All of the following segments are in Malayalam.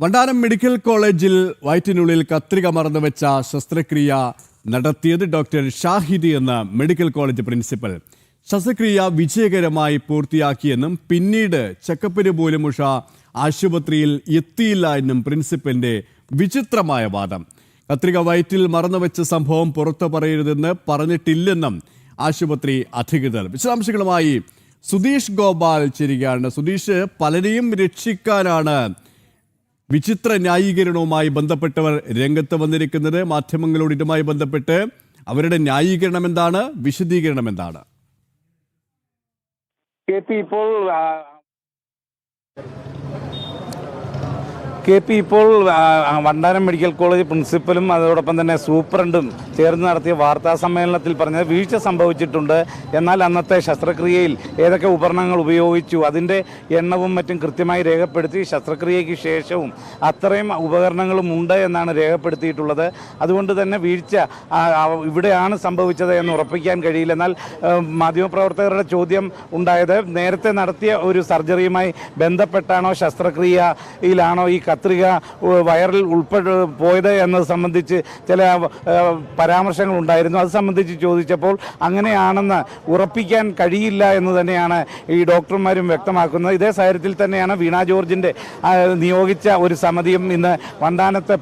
വണ്ടാനം മെഡിക്കൽ കോളേജിൽ വയറ്റിനുള്ളിൽ കത്രിക മറന്നുവെച്ച ശസ്ത്രക്രിയ നടത്തിയത് ഡോക്ടർ ഷാഹിദി എന്ന മെഡിക്കൽ കോളേജ് പ്രിൻസിപ്പൽ. ശസ്ത്രക്രിയ വിജയകരമായി പൂർത്തിയാക്കിയെന്നും പിന്നീട് ചെക്കപ്പിന് പോലും ഉഷ ആശുപത്രിയിൽ എത്തിയില്ല എന്നും പ്രിൻസിപ്പലിന്റെ വിചിത്രമായ വാദം. കത്രിക വയറ്റിൽ മറന്നുവെച്ച സംഭവം പുറത്തു പറയരുതെന്ന് പറഞ്ഞിട്ടില്ലെന്നും ആശുപത്രി അധികൃതർ. വിശദാംശങ്ങളുമായി സുധീഷ് ഗോപാൽ ചേരുകയാണ്. സുധീഷ്, പലരെയും രക്ഷിക്കാനാണ് വിചിത്ര ന്യായീകരണവുമായി ബന്ധപ്പെട്ടവർ രംഗത്ത് വന്നിരിക്കുന്നത്. മാധ്യമങ്ങളോട് ഇതുമായി ബന്ധപ്പെട്ട് അവരുടെ ന്യായീകരണം എന്താണ്, വിശദീകരണം എന്താണ്? കെ പി ഇപ്പോൾ വണ്ടാനം മെഡിക്കൽ കോളേജ് പ്രിൻസിപ്പലും അതോടൊപ്പം തന്നെ സൂപ്രണ്ടും ചേർന്ന് നടത്തിയ വാർത്താ സമ്മേളനത്തിൽ പറഞ്ഞത് വീഴ്ച സംഭവിച്ചിട്ടുണ്ട്. എന്നാൽ അന്നത്തെ ശസ്ത്രക്രിയയിൽ ഏതൊക്കെ ഉപകരണങ്ങൾ ഉപയോഗിച്ചു അതിൻ്റെ എണ്ണവും മറ്റും കൃത്യമായി രേഖപ്പെടുത്തി ശസ്ത്രക്രിയയ്ക്ക് ശേഷവും അത്രയും ഉപകരണങ്ങളും ഉണ്ട് എന്നാണ് രേഖപ്പെടുത്തിയിട്ടുള്ളത്. അതുകൊണ്ട് തന്നെ വീഴ്ച ഇവിടെയാണ് സംഭവിച്ചത് എന്ന് ഉറപ്പിക്കാൻ കഴിയില്ല. എന്നാൽ മാധ്യമപ്രവർത്തകരുടെ ചോദ്യം ഉണ്ടായത് നേരത്തെ നടത്തിയ ഒരു സർജറിയുമായി ബന്ധപ്പെട്ടാണോ, ശസ്ത്രക്രിയയിലാണോ ഈ കത്രിക വയറിൽ പോയത് എന്നത് സംബന്ധിച്ച് ചില പരാമർശങ്ങൾ ഉണ്ടായിരുന്നു. അത് സംബന്ധിച്ച് ചോദിച്ചപ്പോൾ അങ്ങനെയാണെന്ന് ഉറപ്പിക്കാൻ കഴിയില്ല എന്ന് തന്നെയാണ് ഈ ഡോക്ടർമാരും വ്യക്തമാക്കുന്നത്. ഇതേ സാഹചര്യത്തിൽ തന്നെയാണ് വീണ ജോർജിൻ്റെ നിയോഗിച്ച ഒരു സമിതിയും ഇന്ന് വണ്ടാനത്തെ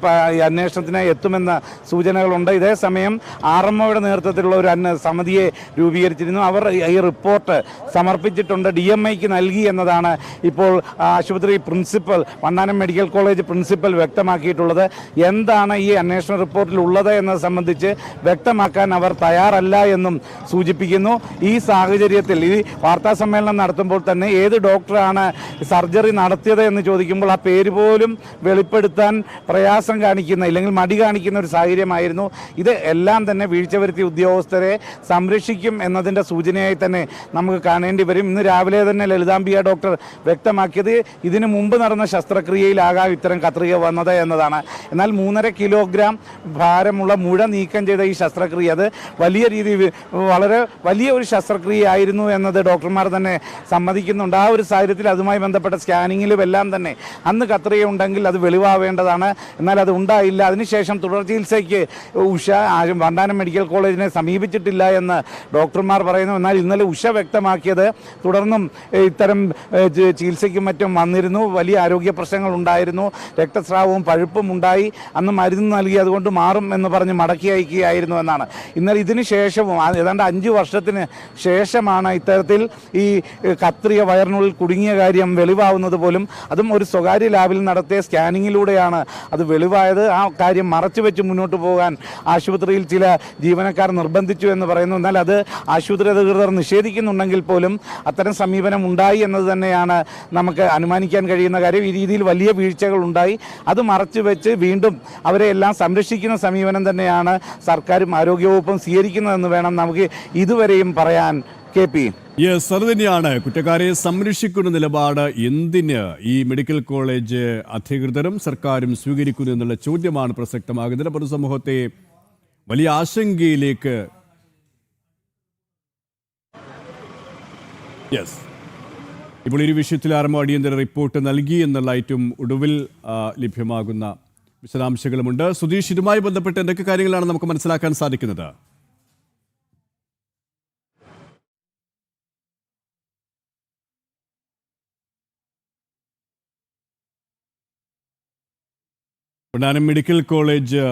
അന്വേഷണത്തിന് എത്തുമെന്ന സൂചനകളുണ്ട്. ഇതേ സമയം RMOയുടെ നേതൃത്വത്തിലുള്ള ഒരു സമിതിയെ രൂപീകരിച്ചിരുന്നു. അവർ ഈ റിപ്പോർട്ട് സമർപ്പിച്ചിട്ടുണ്ട്, DMIക്ക് നൽകി എന്നതാണ് ഇപ്പോൾ ആശുപത്രി principal, Vandanam medical college principal വ്യക്തമാക്കിയിട്ടുള്ളത്. എന്താണ് ഈ അന്വേഷണ റിപ്പോർട്ടിൽ ഉള്ളത് എന്നത് സംബന്ധിച്ച് വ്യക്തമാക്കാൻ അവർ തയ്യാറല്ല എന്നും സൂചിപ്പിക്കുന്നു. ഈ സാഹചര്യത്തിൽ ഈ വാർത്താ സമ്മേളനം നടത്തുമ്പോൾ തന്നെ ഏത് ഡോക്ടറാണ് സർജറി നടത്തിയത് എന്ന് ചോദിക്കുമ്പോൾ ആ പേര് പോലും വെളിപ്പെടുത്താൻ പ്രയാസം കാണിക്കുന്ന, ഇല്ലെങ്കിൽ മടി കാണിക്കുന്ന ഒരു സാഹചര്യമായിരുന്നു. ഇത് എല്ലാം തന്നെ വീഴ്ച വരുത്തിയ ഉദ്യോഗസ്ഥരെ സംരക്ഷിക്കും എന്നതിൻ്റെ സൂചനയായി തന്നെ നമുക്ക് കാണേണ്ടി വരും. ഇന്ന് രാവിലെ തന്നെ ലളിതാംബിക ഡോക്ടർ വ്യക്തമാക്കിയത് ഇതിനു മുമ്പ് നടന്ന ശസ്ത്രക്രിയയിലാകാം ഇത്തരം കത്രിക വന്നത് എന്നതാണ്. എന്നാൽ 3.5 കിലോഗ്രാം ഭാരമുള്ള മുഴ നീക്കം ചെയ്ത ഈ ശസ്ത്രക്രിയ അത് വലിയ രീതിയിൽ വളരെ വലിയ ഒരു ശസ്ത്രക്രിയ ആയിരുന്നു എന്നത് ഡോക്ടർമാർ തന്നെ സമ്മതിക്കുന്നുണ്ട്. ആ ഒരു സാഹചര്യത്തിൽ അതുമായി ബന്ധപ്പെട്ട സ്കാനിങ്ങിലും എല്ലാം തന്നെ അന്ന് കത്രിക ഉണ്ടെങ്കിൽ അത് വെളിവാവേണ്ടതാണ്. എന്നാൽ അത് ഉണ്ടായില്ല. അതിനുശേഷം തുടർ ചികിത്സയ്ക്ക് ഉഷ വണ്ടാനം മെഡിക്കൽ കോളേജിനെ സമീപിച്ചിട്ടില്ല എന്ന് ഡോക്ടർമാർ പറയുന്നു. എന്നാൽ ഇന്നലെ ഉഷ വ്യക്തമാക്കിയത് തുടർന്നും ഇത്തരം ചികിത്സയ്ക്കും മറ്റും വന്നിരുന്നു, വലിയ ആരോഗ്യ പ്രശ്നങ്ങൾ ഉണ്ടായിരുന്നു, രക്തസ്രാവവും പഴുപ്പും ഉണ്ടായി, അന്ന് മരുന്ന് നൽകി അതുകൊണ്ട് മാറും എന്ന് പറഞ്ഞ് മടക്കി അയക്കുകയായിരുന്നു എന്നാണ്. ഇന്നലെ ഇതിന് ശേഷവും ഏതാണ്ട് 5 വർഷത്തിന് ശേഷമാണ് ഇത്തരത്തിൽ ഈ കത്രിക വയറിനുള്ളിൽ കുടുങ്ങിയ കാര്യം വെളിവാവുന്നത് പോലും. അതും ഒരു സ്വകാര്യ ലാബിൽ നടത്തിയ സ്കാനിങ്ങിലൂടെയാണ് അത് വെളിവായത്. ആ കാര്യം മറച്ചു വെച്ച് മുന്നോട്ട് പോകാൻ ആശുപത്രിയിൽ ചില ജീവനക്കാർ നിർബന്ധിച്ചു എന്ന് പറയുന്നു. എന്നാൽ അത് ആശുപത്രി അധികൃതർ നിഷേധിക്കുന്നുണ്ടെങ്കിൽ പോലും അത്തരം സമീപനം ഉണ്ടായി എന്നത് തന്നെയാണ് നമുക്ക് അനുമാനിക്കാൻ കഴിയുന്ന കാര്യം. ഈ രീതിയിൽ വലിയ വീഴ്ചകൾ ഉണ്ടായി, അത് മറച്ചു വെച്ച് വീണ്ടും അവരെ എല്ലാം സംരക്ഷിക്കുന്ന സമീപനം തന്നെയാണ് സർക്കാരും ആരോഗ്യവകുപ്പും സ്വീകരിക്കുന്നതെന്ന് വേണം നമുക്ക് ഇതുവരെയും പറയാൻ. കെ പി അത് തന്നെയാണ് കുറ്റക്കാരെ സംരക്ഷിക്കുന്ന നിലപാട് എന്തിന് ഈ മെഡിക്കൽ കോളേജ് അധികൃതരും സർക്കാരും സ്വീകരിക്കുന്നു എന്നുള്ള ചോദ്യമാണ് പ്രസക്തമാകുന്നത്. പൊതുസമൂഹത്തെ വലിയ ആശങ്കയിലേക്ക് ഇപ്പോൾ ഈ വിഷയത്തിൽ RMO അടിയന്തര റിപ്പോർട്ട് നൽകി എന്നുള്ള ഏറ്റവും ഒടുവിൽ ലഭ്യമാകുന്ന വിശദാംശങ്ങളുമുണ്ട്. സുധീഷ്, ഇതുമായി ബന്ധപ്പെട്ട് എന്തൊക്കെ കാര്യങ്ങളാണ് നമുക്ക് മനസ്സിലാക്കാൻ സാധിക്കുന്നത്? വണ്ടാനം മെഡിക്കൽ കോളേജ്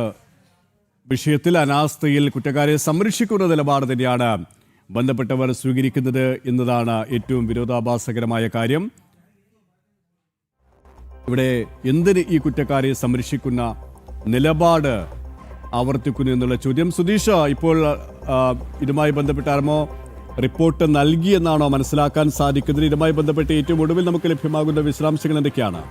വിഷയത്തിൽ അനാസ്ഥയിൽ കുറ്റക്കാരെ സംരക്ഷിക്കുന്ന നിലപാട് തന്നെയാണ് ബന്ധപ്പെട്ടവർ സ്വീകരിക്കുന്നത് എന്നതാണ് ഏറ്റവും വിരോധാഭാസകരമായ കാര്യം. ഇവിടെ എന്തിന് ഈ കുറ്റക്കാരെ സംരക്ഷിക്കുന്ന നിലപാട് ആവർത്തിക്കുന്നു എന്നുള്ള ചോദ്യം. സുധീഷ്, ഇപ്പോൾ ഇതുമായി ബന്ധപ്പെട്ട് RMO റിപ്പോർട്ട് നൽകി എന്നാണോ മനസ്സിലാക്കാൻ സാധിക്കുന്നത്? ഇതുമായി ബന്ധപ്പെട്ട് ഏറ്റവും ഒടുവിൽ നമുക്ക് ലഭ്യമാകുന്ന വിശദാംശങ്ങൾ എന്തൊക്കെയാണ്?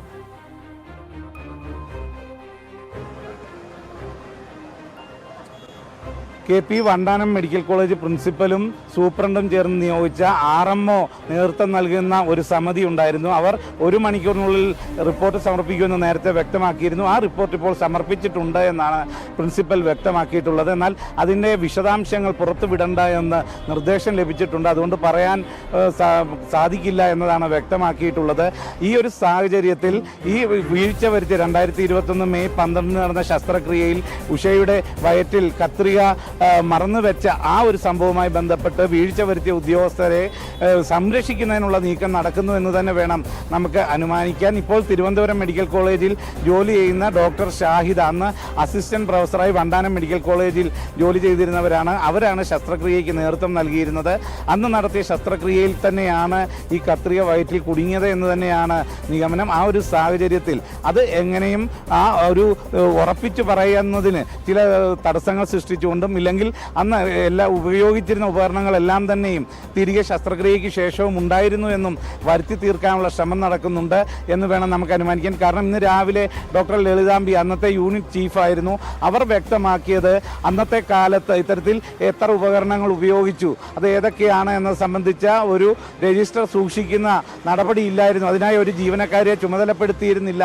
KP വണ്ടാനം മെഡിക്കൽ കോളേജ് പ്രിൻസിപ്പലും സൂപ്രണ്ടും ചേർന്ന് നിയോഗിച്ച RMO നേതൃത്വം നൽകുന്ന ഒരു സമിതി ഉണ്ടായിരുന്നു. അവർ 1 മണിക്കൂറിനുള്ളിൽ റിപ്പോർട്ട് സമർപ്പിക്കുമെന്ന് നേരത്തെ വ്യക്തമാക്കിയിരുന്നു. ആ റിപ്പോർട്ട് ഇപ്പോൾ സമർപ്പിച്ചിട്ടുണ്ട് എന്നാണ് പ്രിൻസിപ്പൽ വ്യക്തമാക്കിയിട്ടുള്ളത്. എന്നാൽ അതിൻ്റെ വിശദാംശങ്ങൾ പുറത്തുവിടണ്ട എന്ന് നിർദ്ദേശം ലഭിച്ചിട്ടുണ്ട്. അതുകൊണ്ട് പറയാൻ സാധിക്കില്ല എന്നതാണ് വ്യക്തമാക്കിയിട്ടുള്ളത്. ഈ ഒരു സാഹചര്യത്തിൽ ഈ വീഴ്ച വരുത്തിയ 2021 മെയ് 12 നടന്ന ശസ്ത്രക്രിയയിൽ ഉഷയുടെ വയറ്റിൽ കത്രിക മറന്നുവെച്ച ആ ഒരു സംഭവവുമായി ബന്ധപ്പെട്ട് വീഴ്ച വരുത്തിയ ഉദ്യോഗസ്ഥരെ സംരക്ഷിക്കുന്നതിനുള്ള നീക്കം നടക്കുന്നു എന്ന് തന്നെ വേണം നമുക്ക് അനുമാനിക്കാൻ. ഇപ്പോൾ തിരുവനന്തപുരം മെഡിക്കൽ കോളേജിൽ ജോലി ചെയ്യുന്ന ഡോക്ടർ ഷാഹിദ, അന്ന് അസിസ്റ്റന്റ് പ്രൊഫസറായി വണ്ടാനം മെഡിക്കൽ കോളേജിൽ ജോലി ചെയ്തിരുന്നവരാണ്. അവരാണ് ശസ്ത്രക്രിയയ്ക്ക് നേതൃത്വം നൽകിയിരുന്നത്. അന്ന് നടത്തിയ ശസ്ത്രക്രിയയിൽ തന്നെയാണ് ഈ കത്രിക വയറ്റിൽ കുടുങ്ങിയത് എന്ന് തന്നെയാണ് നിഗമനം. ആ ഒരു സാഹചര്യത്തിൽ അത് എങ്ങനെയും ആ ഒരു ഉറപ്പിച്ചു പറയുന്നതിന് ചില തടസ്സങ്ങൾ സൃഷ്ടിച്ചുകൊണ്ടും ഇല്ലെങ്കിൽ അന്ന് ഉപയോഗിച്ചിരുന്ന ഉപകരണങ്ങളെല്ലാം തന്നെയും തിരികെ ശസ്ത്രക്രിയയ്ക്ക് ശേഷവും ഉണ്ടായിരുന്നു എന്നും വരുത്തി തീർക്കാനുള്ള ശ്രമം നടക്കുന്നുണ്ട് എന്ന് വേണം നമുക്ക് അനുമാനിക്കാൻ. കാരണം ഇന്ന് രാവിലെ ഡോക്ടർ ലളിതാംബി, അന്നത്തെ യൂണിറ്റ് ചീഫായിരുന്നു, അവർ വ്യക്തമാക്കിയത് അന്നത്തെ കാലത്ത് ഇത്തരത്തിൽ എത്ര ഉപകരണങ്ങൾ ഉപയോഗിച്ചു, അത് ഏതൊക്കെയാണ് എന്നത് സംബന്ധിച്ച ഒരു രജിസ്റ്റർ സൂക്ഷിക്കുന്ന നടപടിയില്ലായിരുന്നു. അതിനായി ഒരു ജീവനക്കാരെ ചുമതലപ്പെടുത്തിയിരുന്നില്ല.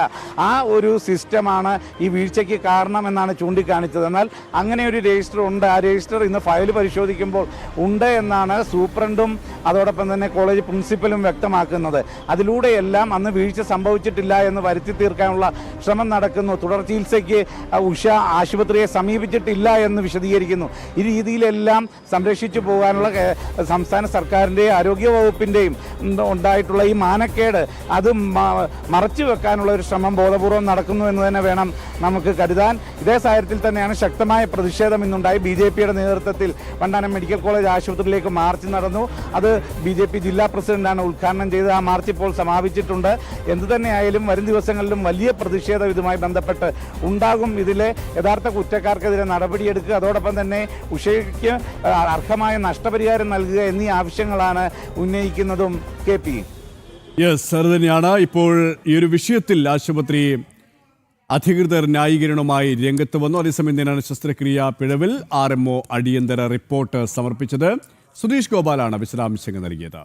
ആ ഒരു സിസ്റ്റമാണ് ഈ വീഴ്ചയ്ക്ക് കാരണമെന്നാണ് ചൂണ്ടിക്കാണിച്ചത്. എന്നാൽ അങ്ങനെ ഒരു രജിസ്റ്റർ ഉണ്ട്. ആ രജിസ്റ്റർ ഇന്ന് ഫയൽ പരിശോധിക്കുമ്പോൾ ഉണ്ട് എന്നാണ് സൂപ്രണ്ടും അതോടൊപ്പം തന്നെ കോളേജ് പ്രിൻസിപ്പലും വ്യക്തമാക്കുന്നത്. അതിലൂടെയെല്ലാം അന്ന് വീഴ്ച സംഭവിച്ചിട്ടില്ല എന്ന് വരുത്തി തീർക്കാനുള്ള ശ്രമം നടക്കുന്നു. തുടർ ചികിത്സയ്ക്ക് ഉഷ ആശുപത്രിയെ സമീപിച്ചിട്ടില്ല എന്ന് വിശദീകരിക്കുന്നു. ഈ രീതിയിലെല്ലാം സംരക്ഷിച്ചു പോകാനുള്ള സംസ്ഥാന സർക്കാരിൻ്റെയും ആരോഗ്യ വകുപ്പിൻ്റെയും ഉണ്ടായിട്ടുള്ള ഈ മാനക്കേട് അത് മറച്ചു വെക്കാനുള്ള ഒരു ശ്രമം ബോധപൂർവം നടക്കുന്നു എന്ന് തന്നെ വേണം നമുക്ക് കരുതാൻ. ഇതേ സാഹചര്യത്തിൽ തന്നെയാണ് ശക്തമായ പ്രതിഷേധം ഇന്നുണ്ടായി. BJPയുടെ നേതൃത്വത്തിൽ വണ്ടാനം മെഡിക്കൽ കോളേജ് ആശുപത്രിയിലേക്ക് മാർച്ച് നടന്നു. അത് BJP ജില്ലാ പ്രസിഡന്റാണ് ഉദ്ഘാടനം ചെയ്തത്. ആ മാർച്ച് ഇപ്പോൾ സമാപിച്ചിട്ടുണ്ട്. എന്തു തന്നെയായാലും വരും ദിവസങ്ങളിലും വലിയ പ്രതിഷേധം ഇതുമായി ബന്ധപ്പെട്ട് ഉണ്ടാകും. ഇതിലെ യഥാർത്ഥ കുറ്റക്കാർക്കെതിരെ നടപടിയെടുക്കുക, അതോടൊപ്പം തന്നെ ഉഷയ്ക്ക് അർഹമായ നഷ്ടപരിഹാരം നൽകുക എന്നീ ആവശ്യങ്ങളാണ് ഉന്നയിക്കുന്നതും KP. യെസ്, അത് തന്നെയാണ്. ഇപ്പോൾ ഈ ഒരു വിഷയത്തിൽ ആശുപത്രി അധികൃതർ ന്യായീകരണവുമായി രംഗത്ത് വന്നു. അതേസമയം തന്നെയാണ് ശസ്ത്രക്രിയ പിഴവിൽ RMO അടിയന്തര റിപ്പോർട്ട് സമർപ്പിച്ചത്. സുധീഷ് ഗോപാലാണ് വിശദാംശങ്ങൾ നൽകിയത്.